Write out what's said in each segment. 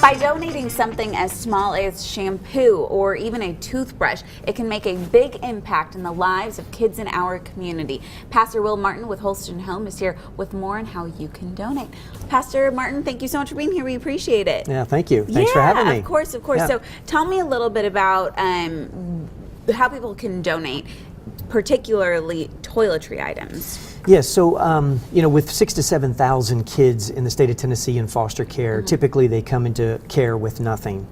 By donating something as small as shampoo or even a toothbrush, it can make a big impact in the lives of kids in our community. Pastor Will Martin with Holston Home is here with more on how you can donate. Pastor Martin, thank you so much for being here. We appreciate it. Yeah, thank you. Thanks for having me. Of course, of course. Yeah. So tell me a little bit about how people can donate, particularly toiletry items. Yes, so with 6,000 to 7,000 kids in the state of Tennessee in foster care, typically they come into care with nothing.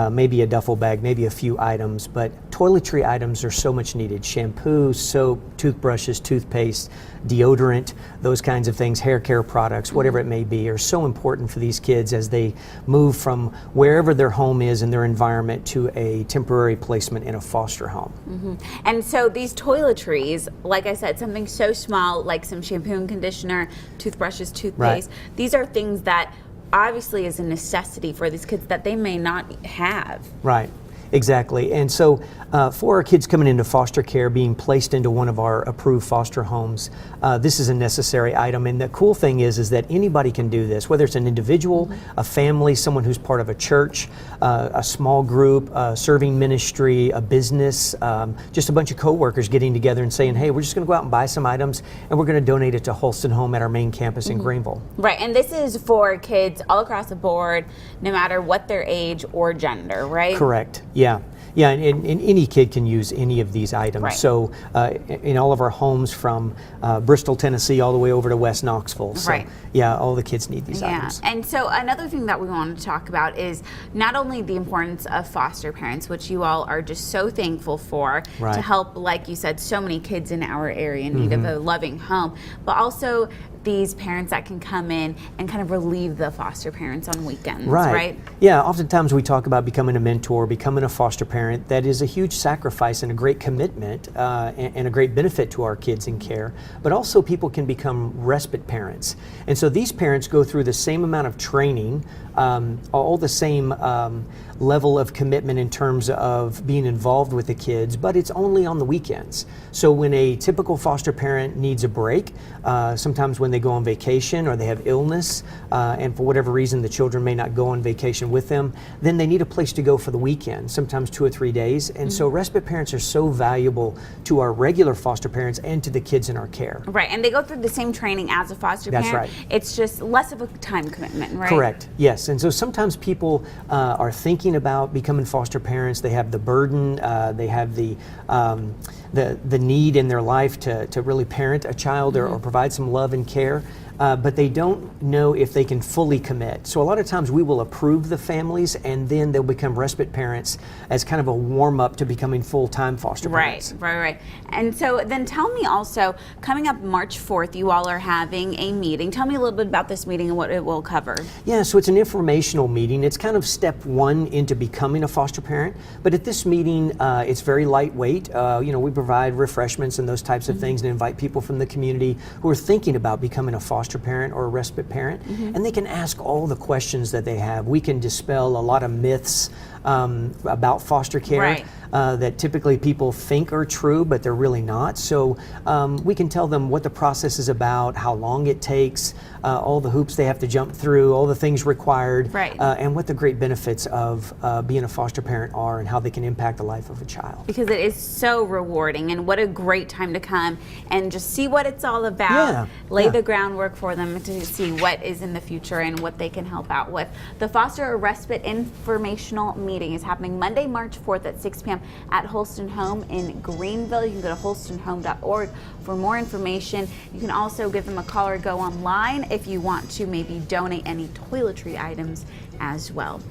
Maybe a duffel bag, maybe a few items, but toiletry items are so much needed. Shampoo, soap, toothbrushes, toothpaste, deodorant, those kinds of things, hair care products, whatever it may be, are so important for these kids as they move from wherever their home is in their environment to a temporary placement in a foster home. And so these toiletries, like I said, something so small like some shampoo and conditioner, toothbrushes, toothpaste, these are things that obviously is a necessity for these kids that they may not have. Right. Exactly. And so for our kids coming into foster care, being placed into one of our approved foster homes, this is a necessary item. And the cool thing is that anybody can do this, whether it's an individual, a family, someone who's part of a church, a small group, serving ministry, a business, just a bunch of co-workers getting together and saying, hey, we're just going to go out and buy some items and we're going to donate it to Holston Home at our main campus in Greenville. Right. And this is for kids all across the board, no matter what their age or gender, right? Correct. Yeah. Yeah, and any kid can use any of these items. Right. So in all of our homes from Bristol, Tennessee, all the way over to West Knoxville. So, right. Yeah, all the kids need these items. And so another thing that we wanted to talk about is not only the importance of foster parents, which you all are just so thankful for, to help, like you said, so many kids in our area in need of a loving home, but also these parents that can come in and kind of relieve the foster parents on weekends, right? Yeah, oftentimes we talk about becoming a mentor, becoming a foster parent. That is a huge sacrifice and a great commitment and a great benefit to our kids in care. But also people can become respite parents. And so these parents go through the same amount of training, all the same level of commitment in terms of being involved with the kids, but it's only on the weekends. So when a typical foster parent needs a break, sometimes when they go on vacation or they have illness, and for whatever reason the children may not go on vacation with them, then they need a place to go for the weekend, sometimes 2 or 3 days. And so respite parents are so valuable to our regular foster parents and to the kids in our care. Right, and they go through the same training as a foster parent. That's right. It's just less of a time commitment, right? Correct, yes. And so sometimes people are thinking about becoming foster parents. They have the burden, they have the need in their life to really parent a child or provide some love and care. But they don't know if they can fully commit. So a lot of times we will approve the families and then they'll become respite parents as kind of a warm-up to becoming full-time foster parents. Right. And so then tell me also, coming up March 4th, you all are having a meeting. Tell me a little bit about this meeting and what it will cover. Yeah, so it's an informational meeting. It's kind of step one into becoming a foster parent. But at this meeting, it's very lightweight. We provide refreshments and those types of things and invite people from the community who are thinking about becoming a foster parent or a respite parent, and they can ask all the questions that they have. We can dispel a lot of myths about foster care that typically people think are true, but they're really not. So we can tell them what the process is about, how long it takes, all the hoops they have to jump through, all the things required, and what the great benefits of being a foster parent are and how they can impact the life of a child. Because it is so rewarding, and what a great time to come and just see what it's all about, lay the groundwork for them to see what is in the future and what they can help out with. The Foster Respite Informational Meeting is happening Monday, March 4th at 6 p.m. at Holston Home in Greenville. You can go to holstonhome.org for more information. You can also give them a call or go online if you want to maybe donate any toiletry items as well.